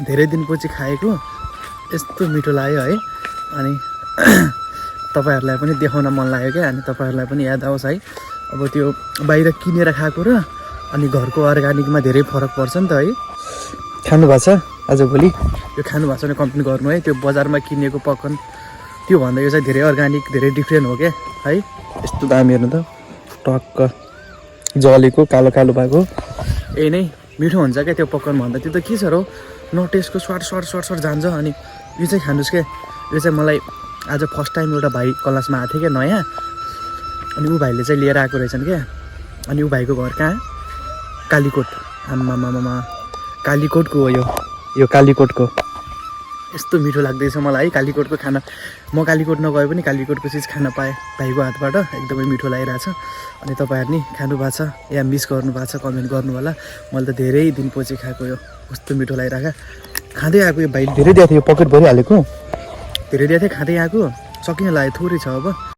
धेरै दिनपछि खाएको यस्तो मिठो लाग्यो है। अनि तपाईँहरूलाई पनि देखाउन मन लाग्यो क्या, अनि तपाईँहरूलाई पनि याद आओस् है। अब त्यो बाहिर किनेर खाएको र अनि घरको अर्ग्यानिकमा धेरै फरक पर्छ नि त है। खानु भएको छ आजभोलि? यो खानु भएको छ भने कम्प्लेन गर्नु है। त्यो बजारमा किनेको पकवान त्यो भन्दा यो चाहिँ धेरै अर्ग्यानिक, धेरै डिफ्रेन्ट हो क्या है। यस्तो दामी हेर्नु त, टक्क जलेको कालो कालो भएको। यही नै मिठो हुन्छ क्या त्यो पकवान भन्दा। त्यो त के छ र न टेस्टको स्वाट जान्छ। अनि यो चाहिँ खानुहोस् क्या। यो चाहिँ मलाई आज फर्स्ट टाइम एउटा भाइ कलासमा आएको थियो क्या नयाँ, अनि ऊ भाइले चाहिँ लिएर आएको रहेछन् क्या। अनि ऊ भाइको घर कहाँ? कालीकोट। आम्मामामा कालीकोटको हो यो कालीकोटको। यस्तो मिठो लाग्दैछ मलाई है कालीकोटको खाना। म कालीकोट नगए पनि कालीकोटको चिज खान पाएँ भाइको हातबाट, एकदमै मिठो लागिरहेछ। अनि तपाईँहरू नि खानु भएको छ या मिस गर्नु भएको छ कमेन्ट गर्नु होला। मैले त धेरै दिनपछि खाएको यो, कस्तो मिठो लागिरहेको। खाँदै आएको यो भाइले धेरै दिएको थियो, यो पकेट भरिहालेको धेरै दिएको थियो। खाँदै आएको सकिन लाग्यो, थोरै छ अब।